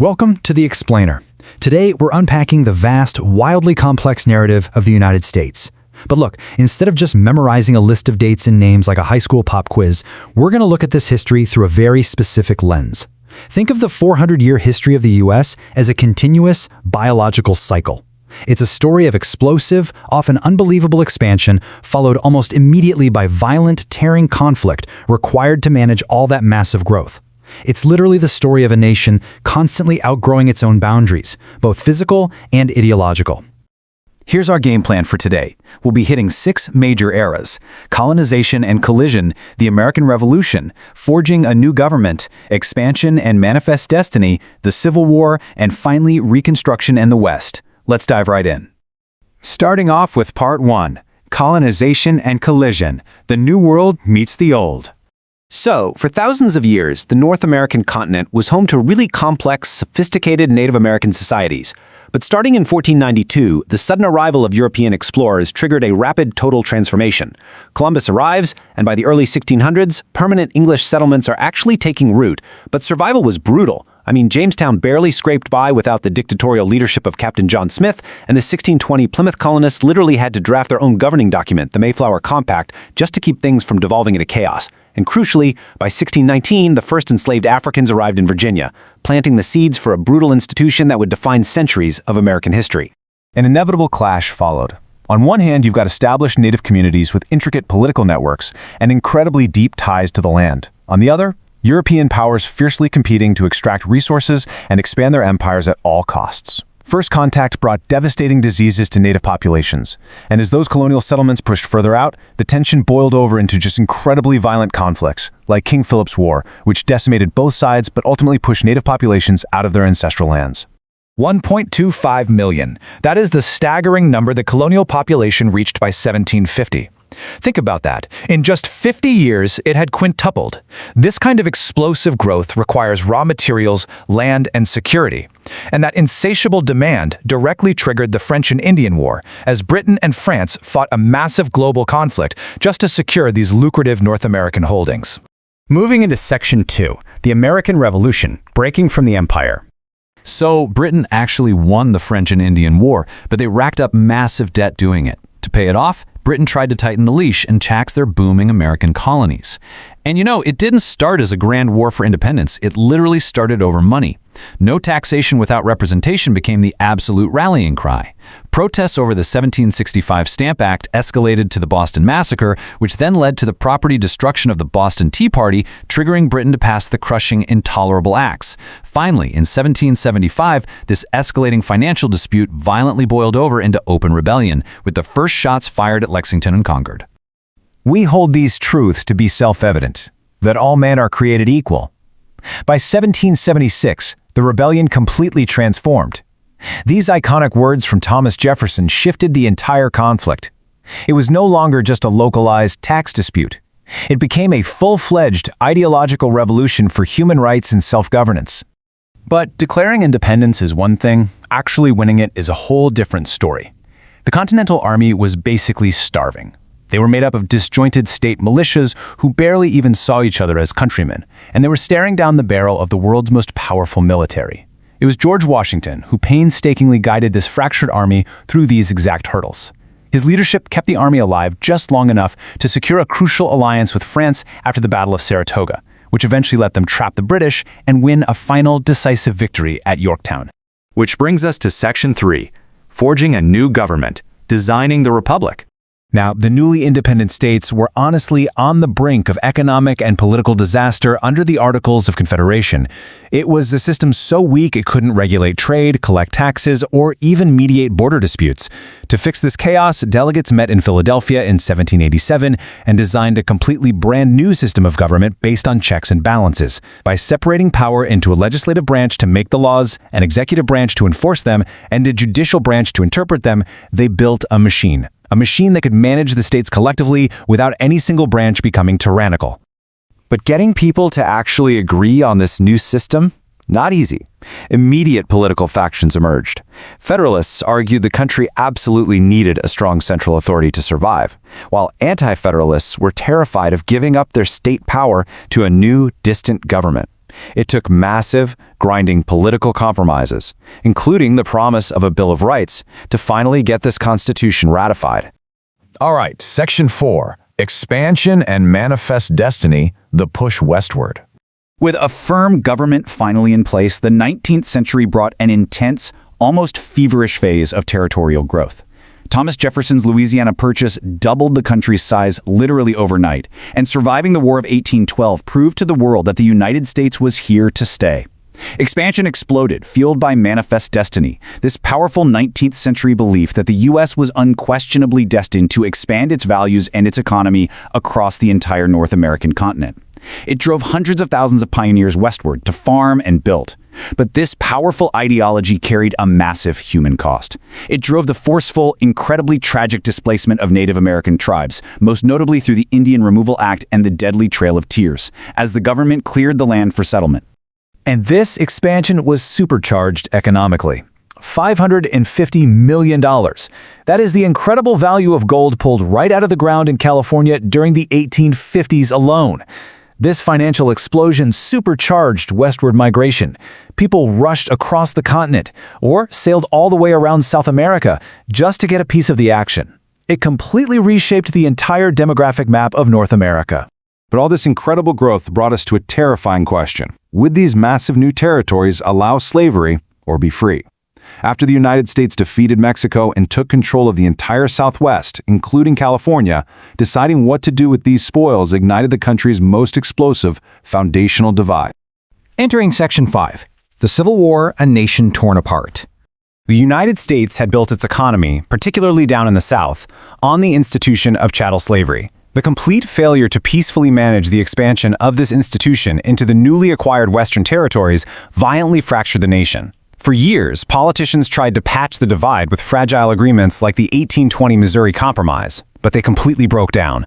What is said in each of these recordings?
Welcome to The Explainer. Today, we're unpacking the vast, wildly complex narrative of the United States. But look, instead of just memorizing a list of dates and names like a high school pop quiz, we're going to look at this history through a very specific lens. Think of the 400-year history of the U.S. as a continuous, biological cycle. It's a story of explosive, often unbelievable expansion, followed almost immediately by violent, tearing conflict required to manage all that massive growth. It's literally the story of a nation constantly outgrowing its own boundaries, both physical and ideological. Here's our game plan for today. We'll be hitting 6 major eras: colonization and collision, the American Revolution, forging a new government, expansion and manifest destiny, the Civil War, and finally Reconstruction and the West. Let's dive right in. Starting off with Part 1, colonization and collision, the New World meets the Old. So, for thousands of years, the North American continent was home to really complex, sophisticated Native American societies. But starting in 1492, the sudden arrival of European explorers triggered a rapid total transformation. Columbus arrives, and by the early 1600s, permanent English settlements are actually taking root, but survival was brutal. Jamestown barely scraped by without the dictatorial leadership of Captain John Smith, and the 1620 Plymouth colonists literally had to draft their own governing document, the Mayflower Compact, just to keep things from devolving into chaos. And crucially, by 1619, the first enslaved Africans arrived in Virginia, planting the seeds for a brutal institution that would define centuries of American history. An inevitable clash followed. On one hand, you've got established Native communities with intricate political networks and incredibly deep ties to the land. On the other, European powers fiercely competing to extract resources and expand their empires at all costs. First contact brought devastating diseases to native populations, and as those colonial settlements pushed further out, the tension boiled over into just incredibly violent conflicts, like King Philip's War, which decimated both sides but ultimately pushed native populations out of their ancestral lands. 1.25 million. That is the staggering number the colonial population reached by 1750. Think about that. In just 50 years, it had quintupled. This kind of explosive growth requires raw materials, land, and security. And that insatiable demand directly triggered the French and Indian War, as Britain and France fought a massive global conflict just to secure these lucrative North American holdings. Moving into Section 2, the American Revolution, breaking from the empire. So, Britain actually won the French and Indian War, but they racked up massive debt doing it. To pay it off, Britain tried to tighten the leash and tax their booming American colonies. And it didn't start as a grand war for independence. It literally started over money. No taxation without representation became the absolute rallying cry. Protests over the 1765 Stamp Act escalated to the Boston Massacre, which then led to the property destruction of the Boston Tea Party, triggering Britain to pass the crushing Intolerable Acts. Finally, in 1775, this escalating financial dispute violently boiled over into open rebellion, with the first shots fired at Lexington and Concord. We hold these truths to be self-evident, that all men are created equal. By 1776, the rebellion completely transformed. These iconic words from Thomas Jefferson shifted the entire conflict. It was no longer just a localized tax dispute. It became a full-fledged ideological revolution for human rights and self-governance. But declaring independence is one thing, actually winning it is a whole different story. The Continental Army was basically starving. They were made up of disjointed state militias who barely even saw each other as countrymen, and they were staring down the barrel of the world's most powerful military. It was George Washington who painstakingly guided this fractured army through these exact hurdles. His leadership kept the army alive just long enough to secure a crucial alliance with France after the Battle of Saratoga, which eventually let them trap the British and win a final decisive victory at Yorktown. Which brings us to Section 3, forging a new government, designing the Republic. Now, the newly independent states were honestly on the brink of economic and political disaster under the Articles of Confederation. It was a system so weak it couldn't regulate trade, collect taxes, or even mediate border disputes. To fix this chaos, delegates met in Philadelphia in 1787 and designed a completely brand new system of government based on checks and balances. By separating power into a legislative branch to make the laws, an executive branch to enforce them, and a judicial branch to interpret them, they built a machine that could manage the states collectively without any single branch becoming tyrannical. But getting people to actually agree on this new system? Not easy. Immediate political factions emerged. Federalists argued the country absolutely needed a strong central authority to survive, while anti-federalists were terrified of giving up their state power to a new, distant government. It took massive, grinding political compromises, including the promise of a Bill of Rights, to finally get this Constitution ratified. All right, Section 4, Expansion and Manifest Destiny, the Push Westward. With a firm government finally in place, the 19th century brought an intense, almost feverish phase of territorial growth. Thomas Jefferson's Louisiana Purchase doubled the country's size literally overnight, and surviving the War of 1812 proved to the world that the United States was here to stay. Expansion exploded, fueled by manifest destiny, this powerful 19th century belief that the U.S. was unquestionably destined to expand its values and its economy across the entire North American continent. It drove hundreds of thousands of pioneers westward to farm and build. But this powerful ideology carried a massive human cost. It drove the forceful, incredibly tragic displacement of Native American tribes, most notably through the Indian Removal Act and the deadly Trail of Tears, as the government cleared the land for settlement. And this expansion was supercharged economically. $550 million. That is the incredible value of gold pulled right out of the ground in California during the 1850s alone. This financial explosion supercharged westward migration. People rushed across the continent or sailed all the way around South America just to get a piece of the action. It completely reshaped the entire demographic map of North America. But all this incredible growth brought us to a terrifying question. Would these massive new territories allow slavery or be free? After the United States defeated Mexico and took control of the entire Southwest, including California, deciding what to do with these spoils ignited the country's most explosive foundational divide. Entering Section 5, the Civil War, a nation torn apart. The United States had built its economy, particularly down in the South, on the institution of chattel slavery. The complete failure to peacefully manage the expansion of this institution into the newly acquired Western territories violently fractured the nation. For years, politicians tried to patch the divide with fragile agreements like the 1820 Missouri Compromise, but they completely broke down.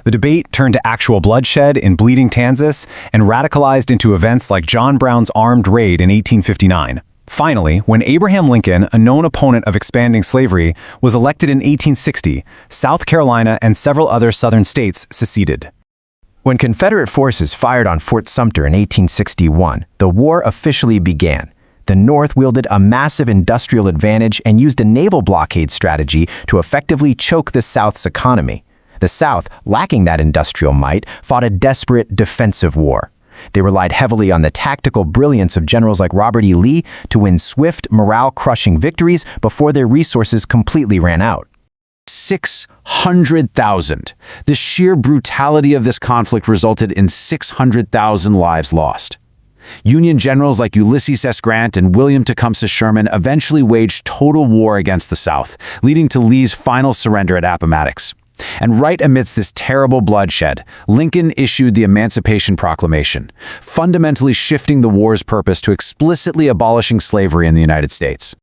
The debate turned to actual bloodshed in bleeding Kansas and radicalized into events like John Brown's armed raid in 1859. Finally, when Abraham Lincoln, a known opponent of expanding slavery, was elected in 1860, South Carolina and several other southern states seceded. When Confederate forces fired on Fort Sumter in 1861, the war officially began. The North wielded a massive industrial advantage and used a naval blockade strategy to effectively choke the South's economy. The South, lacking that industrial might, fought a desperate defensive war. They relied heavily on the tactical brilliance of generals like Robert E. Lee to win swift, morale-crushing victories before their resources completely ran out. 600,000. The sheer brutality of this conflict resulted in 600,000 lives lost. Union generals like Ulysses S. Grant and William Tecumseh Sherman eventually waged total war against the South, leading to Lee's final surrender at Appomattox. And right amidst this terrible bloodshed, Lincoln issued the Emancipation Proclamation, fundamentally shifting the war's purpose to explicitly abolishing slavery in the United States.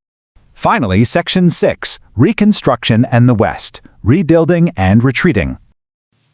Finally, Section 6, Reconstruction and the West, Rebuilding and Retreating.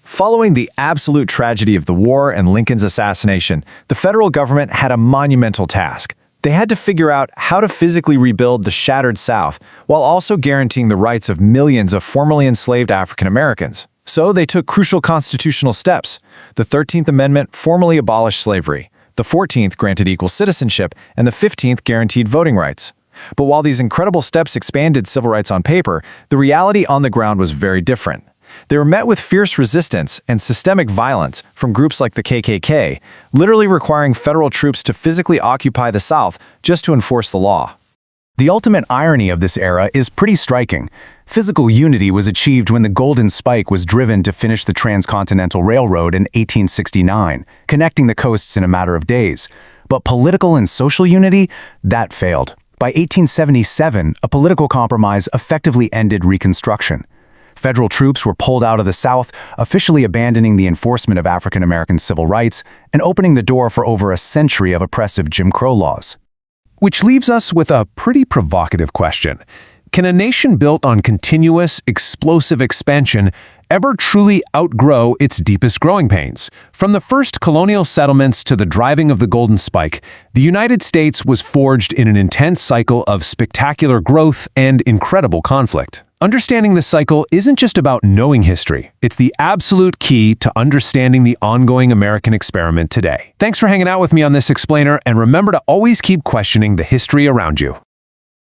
Following the absolute tragedy of the war and Lincoln's assassination, the federal government had a monumental task. They had to figure out how to physically rebuild the shattered South while also guaranteeing the rights of millions of formerly enslaved African Americans. So they took crucial constitutional steps. The 13th Amendment formally abolished slavery. The 14th granted equal citizenship, and the 15th guaranteed voting rights. But while these incredible steps expanded civil rights on paper, the reality on the ground was very different. They were met with fierce resistance and systemic violence from groups like the KKK, literally requiring federal troops to physically occupy the South just to enforce the law. The ultimate irony of this era is pretty striking. Physical unity was achieved when the Golden Spike was driven to finish the Transcontinental Railroad in 1869, connecting the coasts in a matter of days. But political and social unity, that failed. By 1877, a political compromise effectively ended Reconstruction. Federal troops were pulled out of the South, officially abandoning the enforcement of African American civil rights and opening the door for over a century of oppressive Jim Crow laws. Which leaves us with a pretty provocative question. Can a nation built on continuous, explosive expansion ever truly outgrow its deepest growing pains? From the first colonial settlements to the driving of the Golden Spike, the United States was forged in an intense cycle of spectacular growth and incredible conflict. Understanding this cycle isn't just about knowing history. It's the absolute key to understanding the ongoing American experiment today. Thanks for hanging out with me on this explainer, and remember to always keep questioning the history around you.